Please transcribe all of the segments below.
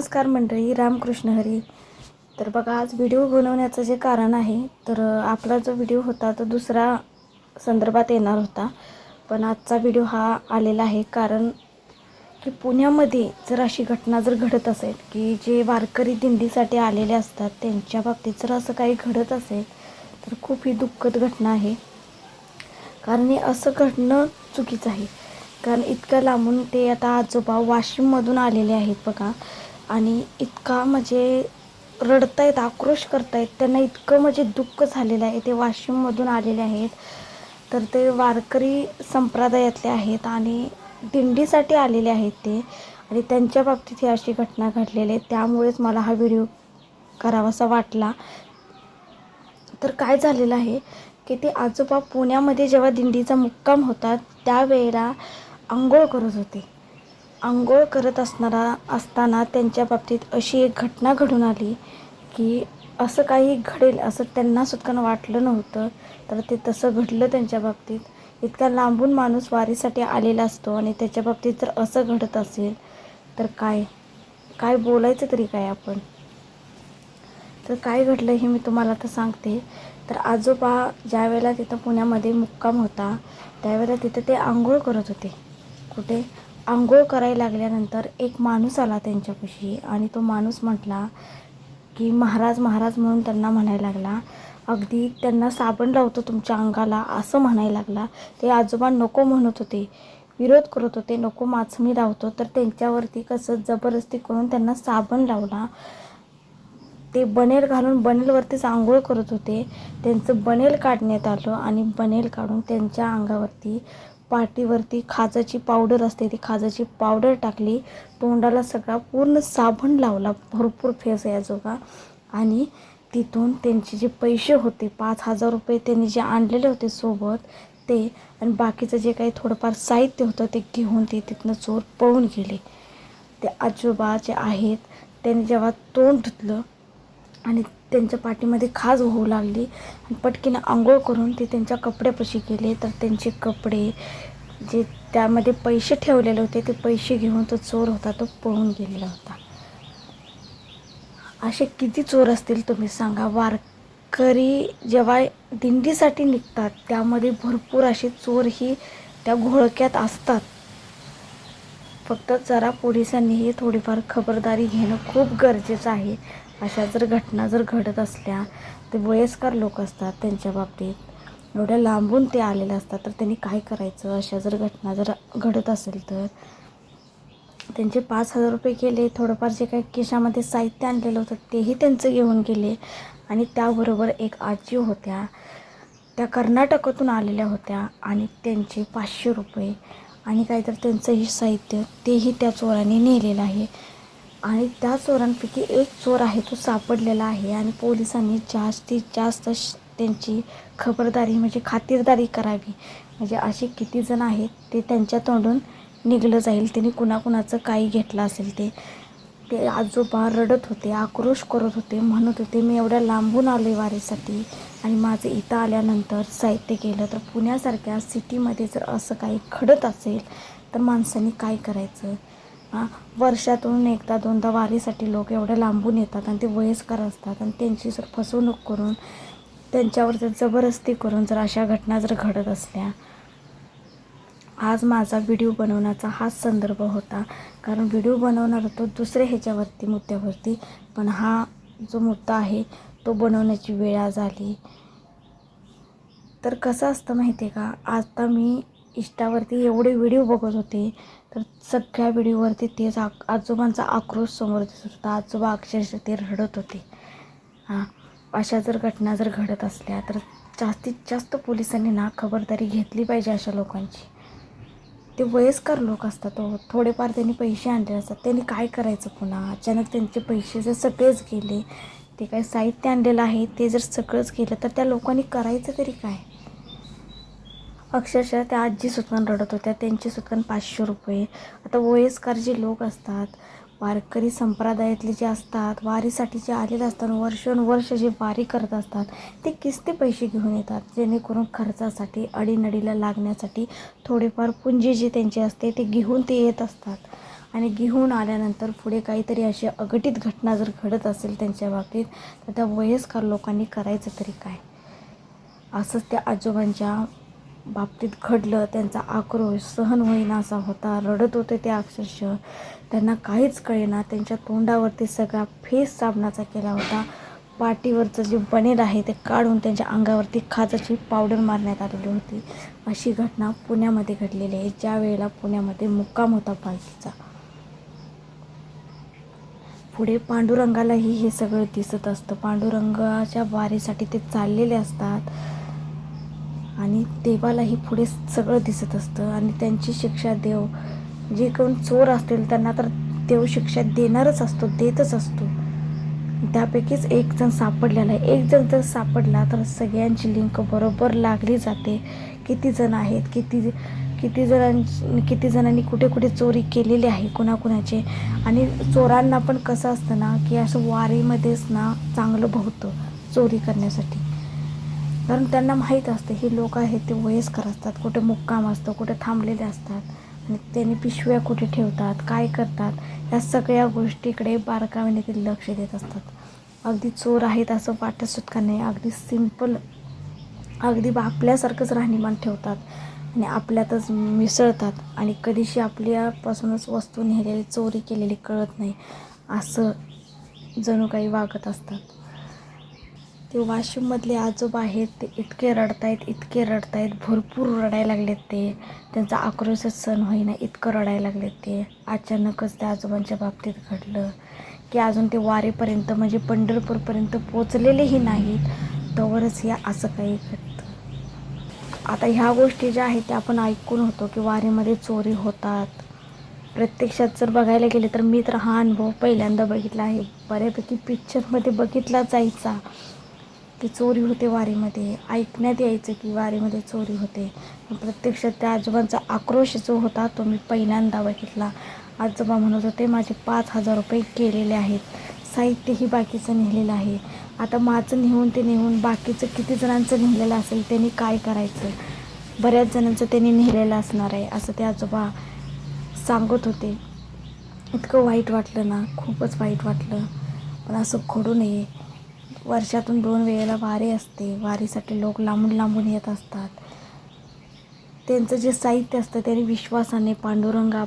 नमस्कार मंडळी, रामकृष्ण हरी. तर बघा, आज व्हिडिओ बनवण्याचं जे कारण आहे, तर आपला जो व्हिडिओ होता तो दुसरा संदर्भात येणार होता. पण आजचा व्हिडिओ हा आलेला आहे कारण की पुण्यामध्ये जर अशी घटना जर घडत असेल की जे वारकरी दिंडीसाठी आलेले असतात त्यांच्या बाबतीत जर असं काही घडत असेल तर खूप ही दुःखद घटना आहे. कारण हे असं घडणं चुकीचं आहे. कारण इतक्या लांबून ते आता आजोबा वाशिममधून आलेले आहेत बघा, आणि इतका म्हणजे रडतायत, आक्रोश करतायत. त्यांना इतकं म्हणजे दुःख झालेलं आहे. ते वाशिममधून आलेले आहेत, तर ते वारकरी संप्रदायातले आहेत आणि दिंडीसाठी आलेले आहेत ते, आणि त्यांच्या बाबतीत ही अशी घटना घडलेली आहे. त्यामुळेच मला हा व्हिडिओ करावासा वाटला. तर काय झालेलं आहे की ते आजोबा पुण्यामध्ये जेव्हा दिंडीचा मुक्काम होता त्यावेळेला अंघोळ करत होते. अंघोळ करत असताना त्यांच्या बाबतीत अशी एक घटना घडून आली की असं काही घडेल असं त्यांना सुद्धा वाटलं नव्हतं, तर ते तसं घडलं त्यांच्या बाबतीत. इतका लांबून माणूस वारीसाठी आलेला असतो आणि त्याच्या बाबतीत जर असं घडत असेल तर काय काय बोलायचं तरी काय आपण. तर काय घडलं हे मी तुम्हाला तर सांगते. तर आजोबा ज्या वेळेला तिथं पुण्यामध्ये मुक्काम होता त्यावेळेला तिथं ते आंघोळ करत होते. कुठे आंघोळ करायला लागल्यानंतर एक माणूस आला त्यांच्यापाशी आणि तो माणूस म्हटला की महाराज महाराज म्हणून त्यांना म्हणायला लागला. अगदी त्यांना साबण लावतो तुमच्या अंगाला असं म्हणायला लागला. ते आजोबा नको म्हणत होते, विरोध करत होते, नको माझं मी लावतो. तर त्यांच्यावरती कसं जबरदस्ती करून त्यांना साबण लावला. ते बनेल घालून बनेलवरतीच आंघोळ करत होते. त्यांचं बनेल काढण्यात आलं आणि बनेल काढून त्यांच्या अंगावरती पाठीवरती खाजाची पावडर असते ती खाजाची पावडर टाकली. तोंडाला सगळा पूर्ण साबण लावला, भरपूर फेस आहे आजोबा. आणि तिथून त्यांचे जे पैसे होते 5,000 रुपये त्यांनी जे आणलेले होते सोबत ते, आणि बाकीचं जे काही थोडंफार साहित्य होतं ते घेऊन ते तिथनं चोर पळून गेले. ते आजोबा जे आहेत त्यांनी जेव्हा तोंड धुतलं आणि त्यांच्या पाठीमध्ये खाज होऊ लागली आणि पटकीनं आंघोळ करून ते त्यांच्या कपड्यापाशी गेले. तर त्यांचे कपडे जे त्यामध्ये पैसे ठेवलेले होते ते पैसे घेऊन तो चोर होता तो पळून गेलेला होता. असे किती चोर असतील तुम्ही सांगा. वारकरी जेव्हा दिंडीसाठी निघतात त्यामध्ये भरपूर असे चोर ही त्या घोळक्यात असतात. फक्त जरा पोलिसांनीही थोडीफार खबरदारी घेणं खूप गरजेचं आहे. अशा जर घटना जर घडत असल्या, ते वयस्कर लोक असतात त्यांच्या बाबतीत एवढ्या लांबून ते आलेले असतात, तर त्यांनी काय करायचं. अशा जर घटना जर घडत असेल तर त्यांचे 5,000 रुपये गेले. थोडंफार जे काही खिशामध्ये साहित्य आणलेलं होतं तेही त्यांचं घेऊन गेले. आणि त्याबरोबर एक आजी होत्या, त्या कर्नाटकातून आलेल्या होत्या आणि त्यांचे 500 रुपये आणि काहीतरी त्यांचंही साहित्य तेही त्या चोरांनी नेलेलं आहे. आणि त्या चोरांपैकी एक चोर आहे तो सापडलेला आहे आणि पोलिसांनी जास्तीत जास्त त्यांची खबरदारी म्हणजे खातिरदारी करावी. म्हणजे असे किती जण आहेत ते त्यांच्या तोंडून निघलं जाईल. त्यांनी कुणाकुणाचं काही घेतलं असेल ते. ते आजोबा रडत होते, आक्रोश करत होते, म्हणत होते मी एवढ्या लांबून आले वारीसाठी आणि माझं इथं आल्यानंतर साहित्य केलं. तर पुण्यासारख्या सिटीमध्ये जर असं काही घडत असेल तर माणसांनी काय करायचं. वर्षातून एकदा दोनदा वारीसाठी लोक एवढ्या लांबून येतात आणि ते वयस्कर असतात आणि त्यांची जर फसवणूक करून त्यांच्यावर जर जबरदस्ती करून जर अशा घटना जर घडत असल्या. आज माझा व्हिडिओ बनवण्याचा हाच संदर्भ होता. कारण व्हिडिओ बनवणार होतो दुसऱ्या ह्याच्यावरती मुद्द्यावरती, पण हा जो मुद्दा आहे तो बनवण्याची वेळ आज आली. तर कसं असतं माहिती आहे का, आता मी इंस्टावरती एवढे व्हिडिओ बघत होते तर सगळ्या व्हिडिओवरती तेच आजोबांचा आक्रोश समोर दिसत होता. आजोबा अक्षरशः ते रडत होते. अशा जर घटना जर घडत असल्या तर जास्तीत जास्त पोलिसांनी खबरदारी घेतली पाहिजे अशा लोकांची. ते वयस्कर लोक असतात, थोडेफार त्यांनी पैसे आणले असतात, त्यांनी काय करायचं. पुन्हा अचानक त्यांचे पैसे जर सगळेच गेले, ते काय साहित्य आणलेलं आहे ते जर सगळंच गेलं तर त्या लोकांनी करायचं तरी काय. अक्षरशः त्या आजीसुद्धा रडत होत्या, त्यांचेसुद्धा 500 रुपये. आता वयस्कर जे लोक असतात, वारकरी संप्रदायातले जे असतात, वारीसाठी जे आलेले असतात, वर्षानुवर्ष जे वारी करत असतात, ते किस्ते पैसे घेऊन येतात जेणेकरून खर्चासाठी अडीनडीला लागण्यासाठी थोडेफार पुंजी जी त्यांची असते ते घेऊन ते येत असतात. आणि घेऊन आल्यानंतर पुढे काहीतरी अशी अघटित घटना जर घडत असेल त्यांच्या बाबतीत, तर त्या वयस्कर लोकांनी करायचं तरी काय. असंच त्या आजोबांच्या बाबतीत घडलं. त्यांचा आक्रोश सहन होईनासा होता. रडत होते ते अक्षरशः. त्यांना काहीच कळेना. त्यांच्या तोंडावरती सगळा फेस साबणाचा केला होता. पाठीवरचं जे बनेल आहे ते काढून त्यांच्या अंगावरती खाजाची पावडर मारण्यात आलेली होती. अशी घटना पुण्यामध्ये घडलेली आहे, ज्या वेळेला पुण्यामध्ये मुक्काम होता पालखीचा. पुढे पांडुरंगालाही हे सगळं दिसत असतं. पांडुरंगाच्या वारीसाठी ते चाललेले असतात आणि देवालाही पुढे सगळं दिसत असतं. आणि त्यांची शिक्षा देव, जे कोण चोर असतील त्यांना तर देव शिक्षा देणारच असतो, देतच असतो. त्यापैकीच एक जण सापडलेला आहे. एक जण जर सापडला तर सगळ्यांची लिंक बरोबर लागली जाते. किती जण आहेत, किती जणांनी कुठे कुठे चोरी केलेली आहे, कुणाकुणाचे. आणि चोरांना पण कसं असतं ना, की असं वारीमध्येच ना चांगलं भोवतं चोरी करण्यासाठी. कारण त्यांना माहीत असतं हे लोक आहेत ते वयस्कर असतात, कुठे मुक्काम असतो, कुठे थांबलेले असतात, आणि त्यांनी पिशव्या कुठे ठेवतात, काय करतात, या सगळ्या गोष्टीकडे बारकाईने ते लक्ष देत असतात. अगदी चोर आहेत असं वाटत सुद्धा नाही. अगदी सिंपल, अगदी आपल्यासारखंच राहणीमान ठेवतात आणि आपल्यातच मिसळतात. आणि कधीशी आपल्यापासूनच वस्तू नेलेली, चोरी केलेली कळत नाही, असं जणू काही वागत असतात. ते वाशिममधले आजोबा आहेत, ते इतके रडतायत, भरपूर रडायला लागलेत ते. त्यांचा आक्रोशच सहन होईना, इतकं रडायला लागलेत ते. अचानकच त्या आजोबांच्या बाबतीत घडलं की अजून ते वारीपर्यंत म्हणजे पंढरपूरपर्यंत पोचलेलेही नाहीत, तोवरच या असं काही घडतं. आता ह्या गोष्टी ज्या आहेत त्या आपण ऐकून होतो की वारीमध्ये चोरी होतात. प्रत्यक्षात जर बघायला गेले तर मी तर हा अनुभव पहिल्यांदा बघितला आहे. बऱ्यापैकी पिक्चरमध्ये बघितला जायचा की चोरी होते वारीमध्ये, ऐकण्यात यायचं की वारीमध्ये चोरी होते. प्रत्यक्षात त्या आजोबांचा आक्रोश जो होता तो मी पहिल्यांदा बघितला. आजोबा म्हणत होते माझे 5,000 रुपये गेलेले आहेत, साहित्यही बाकीचं नेलेलं आहे. आता माझं नेऊन बाकीचं किती जणांचं नेलेलं असेल, त्यांनी काय करायचं. बऱ्याच जणांचं त्यांनी नेलेलं असणार आहे असं ते आजोबा सांगत होते. इतकं वाईट वाटलं ना, खूपच वाईट वाटलं. पण असं घडू नये. वर्षातून 2 वेळेला वारी असते. वारीसाठी लोक लांबून येत असतात. त्यांचं जे साहित्य असतं त्यांनी विश्वासाने, पांडुरंगा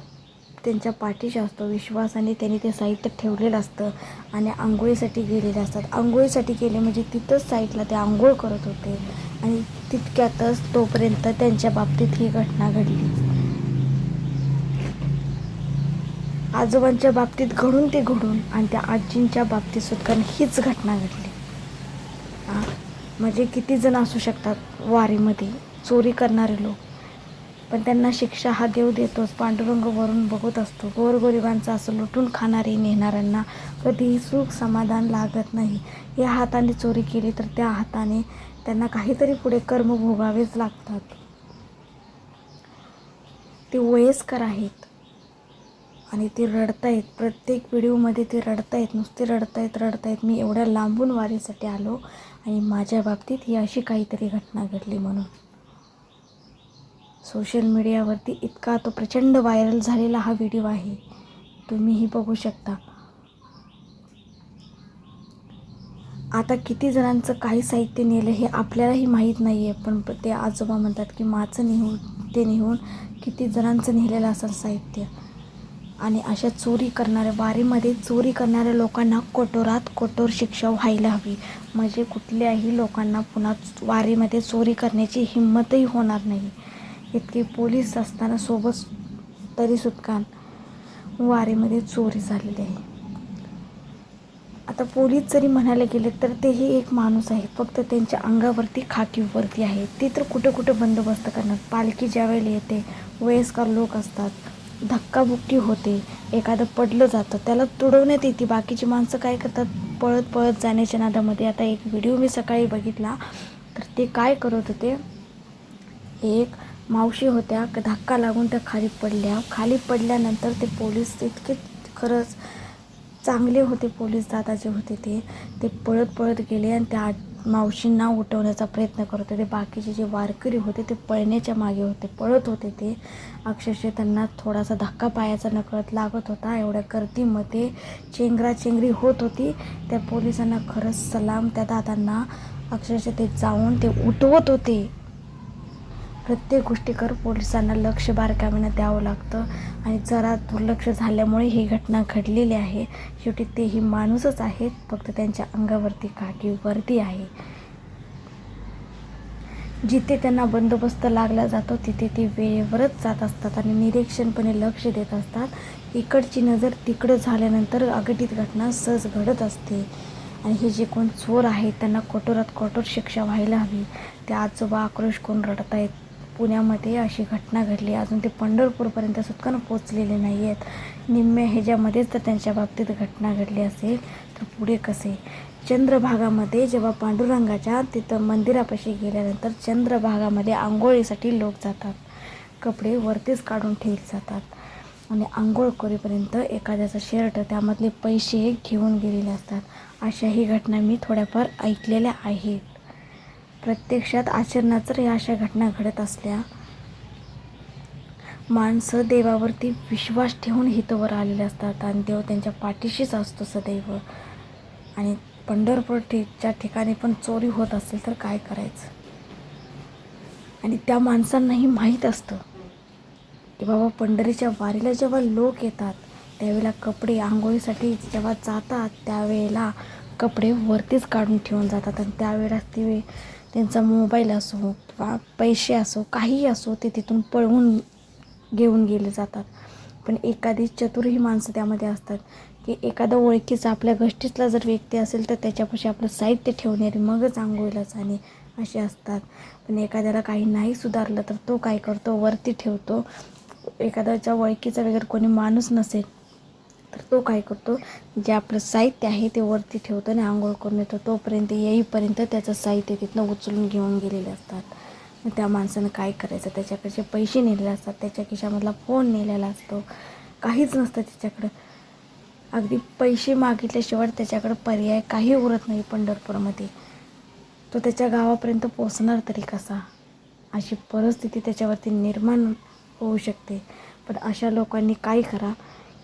त्यांच्या पाठीशी असतो, विश्वासाने त्यांनी ते साहित्य ठेवलेलं असतं आणि आंघोळीसाठी गेलेले असतात. आंघोळीसाठी गेले म्हणजे तिथंच साईडला ते आंघोळ करत होते आणि तितक्यातच तोपर्यंत त्यांच्या बाबतीत ही घटना घडली. आजोबांच्या बाबतीत घडून आणि त्या आजींच्या बाबतीत सुद्धा हीच घटना घडली. म्हणजे किती जण असू शकतात वारीमध्ये चोरी करणारे लोक, पण त्यांना शिक्षा हा देव देतोच. पांडुरंग वरून बघत असतो. गोरगरिबांचं असं लुटून खाणारी नेणाऱ्यांना कधीही सुख समाधान लागत नाही. या हाताने चोरी केली तर त्या हाताने त्यांना काहीतरी पुढे कर्म भोगावेच लागतात. ते वयस्कर आहेत आणि ते रडतायत. प्रत्येक व्हिडिओमध्ये ते रडतायत, नुसते रडतायत. मी एवढ्या लांबून वारीसाठी आलो आणि माझ्या बाबतीत ही अशी काहीतरी घटना घडली म्हणून. सोशल मीडियावरती इतका तो प्रचंड व्हायरल झालेला हा व्हिडिओ आहे, तुम्हीही बघू शकता. आता किती जणांचं काही साहित्य नेलं हे आपल्यालाही माहीत नाही आहे, पण ते आजोबा म्हणतात की माझं नेऊन किती जणांचं नेलेलं असेल साहित्य. आणि अशा वारीमध्ये चोरी करणाऱ्या लोकांना कठोरात कठोर शिक्षा व्हायला हवी. म्हणजे कुठल्याही लोकांना पुन्हा वारीमध्ये चोरी करण्याची हिंमतही होणार नाही. इतके पोलीस असताना सोबत तरीसुद्धा वारीमध्ये चोरी झालेली आहे. आता पोलीस जरी म्हणायला गेले तर तेही एक माणूस आहे, फक्त त्यांच्या अंगावरती खाकीवरती आहे. ते तर कुठं बंदोबस्त करणार. पालखी ज्यावेळेला येते, वयस्कर लोक असतात, धक्काबुक्की होते, एखादं पडलं जातं, त्याला तुडवण्यात येते. बाकीची माणसं काय करतात, पळत जाण्याच्या नादामध्ये. आता एक व्हिडिओ मी सकाळी बघितला, तर ते काय करत होते, एक मावशी होत्या, धक्का लागून त्या खाली पडल्यानंतर ते पोलीस इतके खरंच चांगले होते. पोलीस दादा जे होते ते पळत गेले आणि त्या मावशींना उठवण्याचा प्रयत्न करत होते. बाकीचे जे वारकरी होते ते पळण्याच्या मागे होते, पळत होते. ते अक्षरशः त्यांना थोडासा धक्का पायाचा नकळत लागत होता. एवढ्या गर्दीमध्ये चेंगराचेंगरी होत होती. त्या पोलिसांना खरंच सलाम. त्या दादांना अक्षरशः ते जाऊन ते उठवत होते. प्रत्येक गोष्टीकर पोलिसांना लक्ष बारकाईने द्यावं लागतं आणि जरा दुर्लक्ष झाल्यामुळे ही घटना घडलेली आहे. शेवटी तेही माणूसच आहेत, फक्त त्यांच्या अंगावरती खाकी वर्दी आहे. जिथे त्यांना बंदोबस्त लागला जातो तिथे ते वेळेवरच जात असतात आणि निरीक्षणपणे लक्ष देत असतात. इकडची नजर तिकडं झाल्यानंतर अघटित घटना सहज घडत असते. आणि हे जे कोण चोर आहेत त्यांना कठोरात कठोर शिक्षा व्हायला हवी. ते आजोबा आक्रोश करून रडत आहेत. पुण्यामध्ये अशी घटना घडली, अजून ते पंढरपूरपर्यंत सुटकानं पोचलेले नाही आहेत. निम्म्या ह्याच्यामध्येच तर त्यांच्या बाबतीत घटना घडली असेल तर पुढे कसे. चंद्रभागामध्ये जेव्हा पांडुरंगाच्या तिथं मंदिरापाशी गेल्यानंतर चंद्रभागामध्ये आंघोळीसाठी लोक जातात. कपडे वरतीच काढून ठेवले जातात आणि आंघोळ करेपर्यंत एखाद्याचा शर्ट त्यामधले पैसे घेऊन गेलेले असतात. अशाही घटना मी थोड्याफार ऐकलेल्या आहेत. प्रत्यक्षात आचरणात जर या अशा घटना घडत असल्या, माणसं देवावरती विश्वास ठेवून हितवर आलेले असतात आणि देव त्यांच्या पाठीशीच असतो सदैव. आणि पंढरपूरच्या ठिकाणी पण चोरी होत असेल तर काय करायचं. आणि त्या माणसांनाही माहीत असतं की बाबा पंढरीच्या वारीला जेव्हा लोक येतात त्यावेळेला कपडे आंघोळीसाठी जेव्हा जातात त्यावेळेला कपडे वरतीच काढून ठेवून जातात आणि त्यावेळेला ते त्यांचा मोबाईल असो किंवा पैसे असो काहीही असो ते तिथून पळवून घेऊन गेले जातात. पण एखादी चतुरही माणसं त्यामध्ये असतात की एखादा ओळखीचा आपल्या गोष्टीतला जर व्यक्ती असेल तर त्याच्यापाशी आपलं साहित्य ठेवणारे मगच आंघोळीला जाणे असे असतात. पण एखाद्याला काही नाही सुधारलं तर तो काय करतो, वरती ठेवतो. एखाद्याच्या ओळखीचा वगैरे कोणी माणूस नसेल तर तो काय करतो, जे आपलं साहित्य आहे ते वरती ठेवतो आणि आंघोळ करून येतो. तोपर्यंत येईपर्यंत त्याचं साहित्य तिथनं उचलून घेऊन गेलेले असतात. मग त्या माणसानं काय करायचं, त्याच्याकडचे पैसे नेलेले असतात, त्याच्या खिशामधला फोन नेलेला असतो, काहीच नसतं त्याच्याकडं. अगदी पैसे मागितल्याशिवाय त्याच्याकडं पर्याय काही उरत नाही पंढरपूरमध्ये. तो त्याच्या गावापर्यंत पोचणार तरी कसा, अशी परिस्थिती त्याच्यावरती निर्माण होऊ शकते. पण अशा लोकांनी काय करा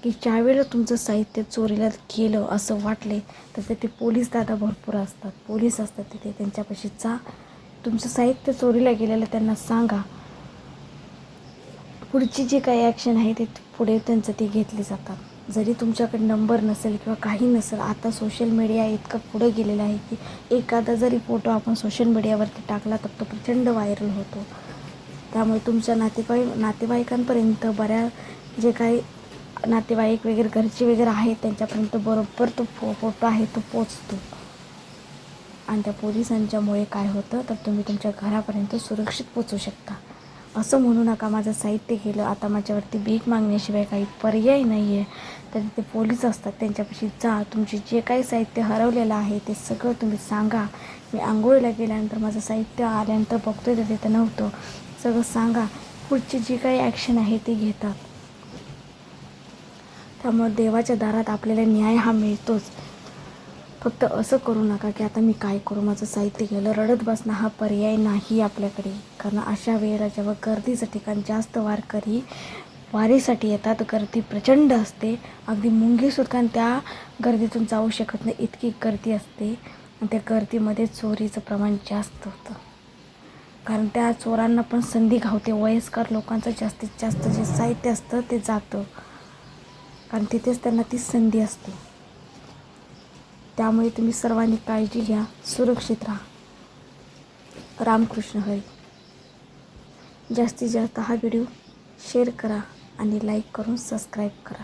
की ज्यावेळेला तुमचं साहित्य चोरीला गेलं असं वाटले तर तिथे पोलीस दादा भरपूर असतात, पोलीस असतात तिथे. त्यांच्यापाशी जा, तुमचं साहित्य चोरीला गेलेलं त्यांना सांगा. पुढची जी काही ॲक्शन आहे ते पुढे त्यांचं ते घेतली जातात. जरी तुमच्याकडे नंबर नसेल किंवा काही नसेल, आता सोशल मीडिया इतकं पुढं गेलेलं आहे की एखादा जरी फोटो आपण सोशल मीडियावरती टाकला तर तो प्रचंड व्हायरल होतो. त्यामुळे तुमच्या नातेवाईकांपर्यंत बऱ्याच जे काही नातेवाईक वगैरे घरचे वगैरे आहेत त्यांच्यापर्यंत बरोबर तो फोटो आहे तो पोचतो. आणि त्या पोलिसांच्यामुळे काय होतं तर तुम्ही तुमच्या घरापर्यंत सुरक्षित पोचू शकता. असं म्हणू नका माझं साहित्य गेलं, आता माझ्यावरती भीक मागण्याशिवाय काही पर्याय नाही आहे. तर ते पोलीस असतात, त्यांच्यापाशी जा, तुमचे जे काही साहित्य हरवलेलं आहे ते सगळं तुम्ही सांगा. मी आंघोळीला गेल्यानंतर माझं साहित्य आल्यानंतर बघतोय तर तिथं नव्हतं, सगळं सांगा. पुढची जी काही ॲक्शन आहे ती घेतात. त्यामुळे देवाच्या दारात आपल्याला न्याय हा मिळतोच. फक्त असं करू नका की आता मी काय करू, माझं साहित्य गेलं, रडत बसणं हा पर्याय नाही आपल्याकडे. कारण अशा वेळेला जेव्हा गर्दीचं ठिकाण जास्त वारकरी वारीसाठी येतात, गर्दी प्रचंड असते, अगदी मुंगीसुद्धा त्या गर्दीतून जाऊ शकत नाही इतकी गर्दी असते. आणि त्या गर्दीमध्ये चोरीचं प्रमाण जास्त होतं. कारण त्या चोरांना पण संधी घावते. वयस्कर लोकांचं जास्तीत जास्त जे साहित्य असतं ते जातं, कारण तिथेच त्यांना ती संधी असते. त्यामुळे तुम्ही सर्वांनी काळजी घ्या, सुरक्षित राहा. रामकृष्ण हरी. जास्तीत जास्त हा व्हिडिओ शेअर करा आणि लाईक करून सबस्क्राईब करा.